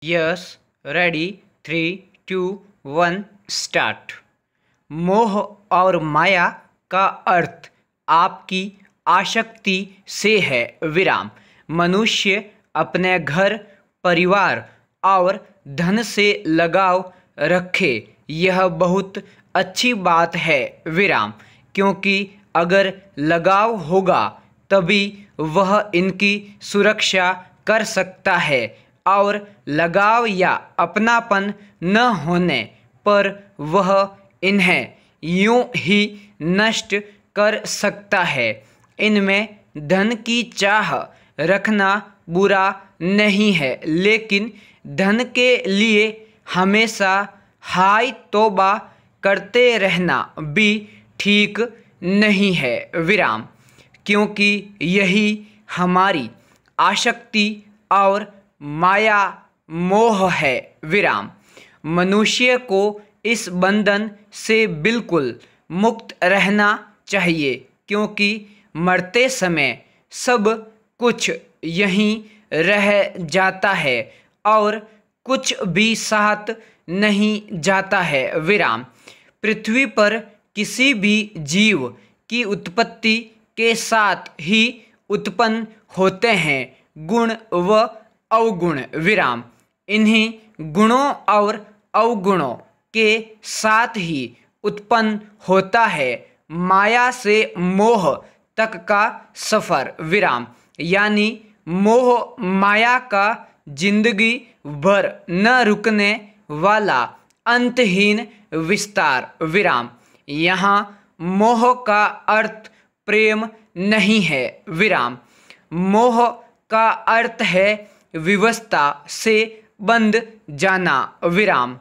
Yes, ready, 3, 2, 1 start. मोह और माया का अर्थ आपकी आसक्ति से है। विराम। मनुष्य अपने घर, परिवार और धन से लगाव रखे, यह बहुत अच्छी बात है। विराम। क्योंकि अगर लगाव होगा तभी वह इनकी सुरक्षा कर सकता है, और लगाव या अपनापन न होने पर वह इन्हें यूं ही नष्ट कर सकता है। इनमें धन की चाह रखना बुरा नहीं है, लेकिन धन के लिए हमेशा हाय तौबा करते रहना भी ठीक नहीं है। विराम। क्योंकि यही हमारी आसक्ति और माया मोह है। विराम। मनुष्य को इस बंधन से बिल्कुल मुक्त रहना चाहिए, क्योंकि मरते समय सब कुछ यहीं रह जाता है और कुछ भी साथ नहीं जाता है। विराम। पृथ्वी पर किसी भी जीव की उत्पत्ति के साथ ही उत्पन्न होते हैं गुण व अवगुण। विराम। इन्हीं गुणों और अवगुणों के साथ ही उत्पन्न होता है माया से मोह तक का सफ़र। विराम। यानी मोह माया का जिंदगी भर न रुकने वाला अंतहीन विस्तार। विराम। यहाँ मोह का अर्थ प्रेम नहीं है। विराम। मोह का अर्थ है विवशता से बंध जाना। विराम।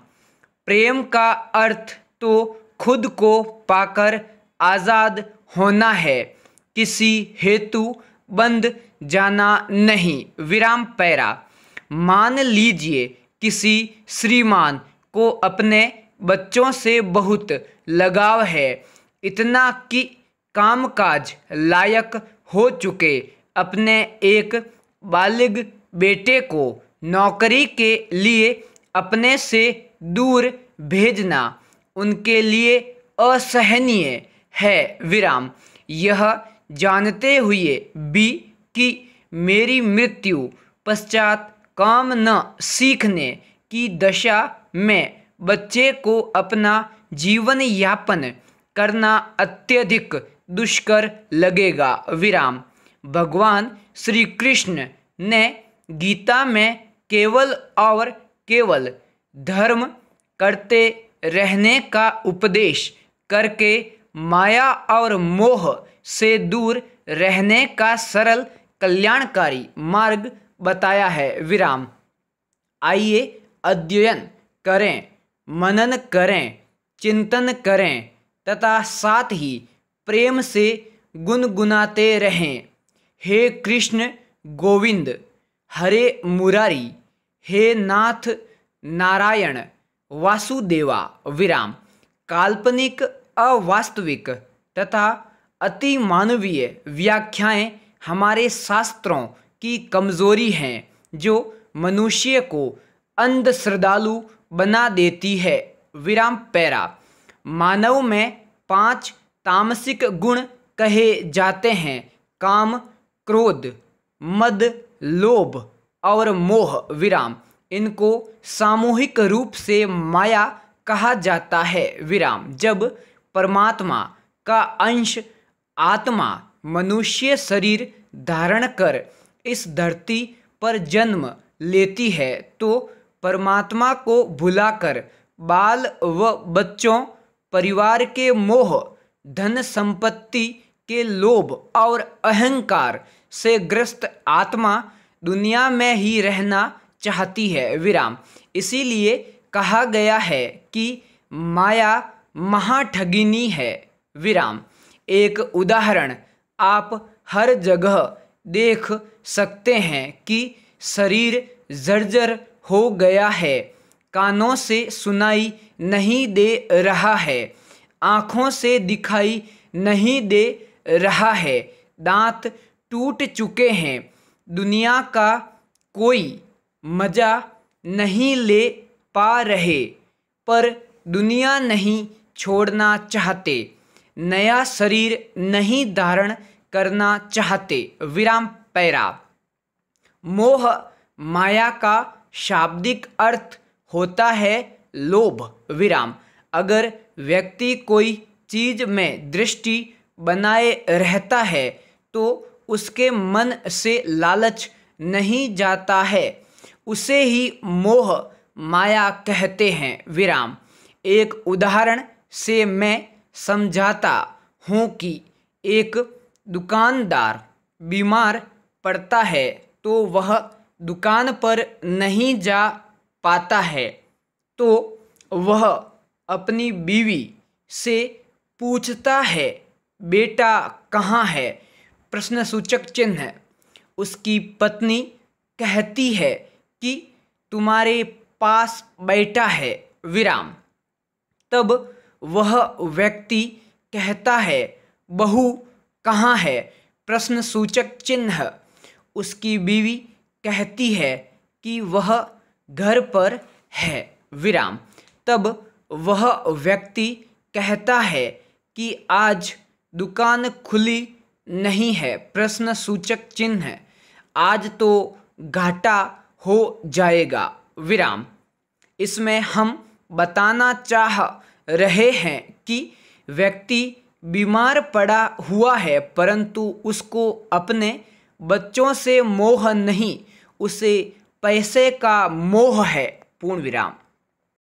प्रेम का अर्थ तो खुद को पाकर आज़ाद होना है, किसी हेतु बंध जाना नहीं। विराम पैरा। मान लीजिए किसी श्रीमान को अपने बच्चों से बहुत लगाव है, इतना कि कामकाज लायक हो चुके अपने एक बालिग बेटे को नौकरी के लिए अपने से दूर भेजना उनके लिए असहनीय है। विराम। यह जानते हुए भी कि मेरी मृत्यु पश्चात काम न सीखने की दशा में बच्चे को अपना जीवन यापन करना अत्यधिक दुष्कर लगेगा। विराम। भगवान श्री कृष्ण ने गीता में केवल और केवल धर्म करते रहने का उपदेश करके माया और मोह से दूर रहने का सरल कल्याणकारी मार्ग बताया है। विराम। आइए अध्ययन करें, मनन करें, चिंतन करें तथा साथ ही प्रेम से गुनगुनाते रहें। हे कृष्ण गोविंद, हरे मुरारी, हे नाथ नारायण वासुदेवा। विराम। काल्पनिक, अवास्तविक तथा अति मानवीय व्याख्याएं हमारे शास्त्रों की कमजोरी हैं, जो मनुष्य को अंध श्रद्धालु बना देती है। विराम पैरा। मानव में 5 तामसिक गुण कहे जाते हैं: काम, क्रोध, मद, लोभ और मोह। विराम। इनको सामूहिक रूप से माया कहा जाता है। विराम। जब परमात्मा का अंश आत्मा मनुष्य शरीर धारण कर इस धरती पर जन्म लेती है, तो परमात्मा को भुलाकर बाल व बच्चों, परिवार के मोह, धन संपत्ति के लोभ और अहंकार से ग्रस्त आत्मा दुनिया में ही रहना चाहती है। विराम। इसीलिए कहा गया है कि माया महाठगिनी है। विराम। एक उदाहरण आप हर जगह देख सकते हैं कि शरीर जर्जर हो गया है, कानों से सुनाई नहीं दे रहा है, आँखों से दिखाई नहीं दे रहा है, दांत टूट चुके हैं, दुनिया का कोई मज़ा नहीं ले पा रहे, पर दुनिया नहीं छोड़ना चाहते, नया शरीर नहीं धारण करना चाहते। विराम पैरा। मोह माया का शाब्दिक अर्थ होता है लोभ। विराम। अगर व्यक्ति कोई चीज में दृष्टि बनाए रहता है तो उसके मन से लालच नहीं जाता है, उसे ही मोह माया कहते हैं। विराम। एक उदाहरण से मैं समझाता हूँ कि एक दुकानदार बीमार पड़ता है तो वह दुकान पर नहीं जा पाता है, तो वह अपनी बीवी से पूछता है, बेटा कहाँ है? प्रश्नसूचक चिन्ह। उसकी पत्नी कहती है कि तुम्हारे पास बैठा है। विराम। तब वह व्यक्ति कहता है, बहू कहाँ है? प्रश्नसूचक चिन्ह। उसकी बीवी कहती है कि वह घर पर है। विराम। तब वह व्यक्ति कहता है कि आज दुकान खुली नहीं है। प्रश्नसूचक चिन्ह। आज तो घाटा हो जाएगा। विराम। इसमें हम बताना चाह रहे हैं कि व्यक्ति बीमार पड़ा हुआ है, परंतु उसको अपने बच्चों से मोह नहीं, उसे पैसे का मोह है। पूर्ण विराम।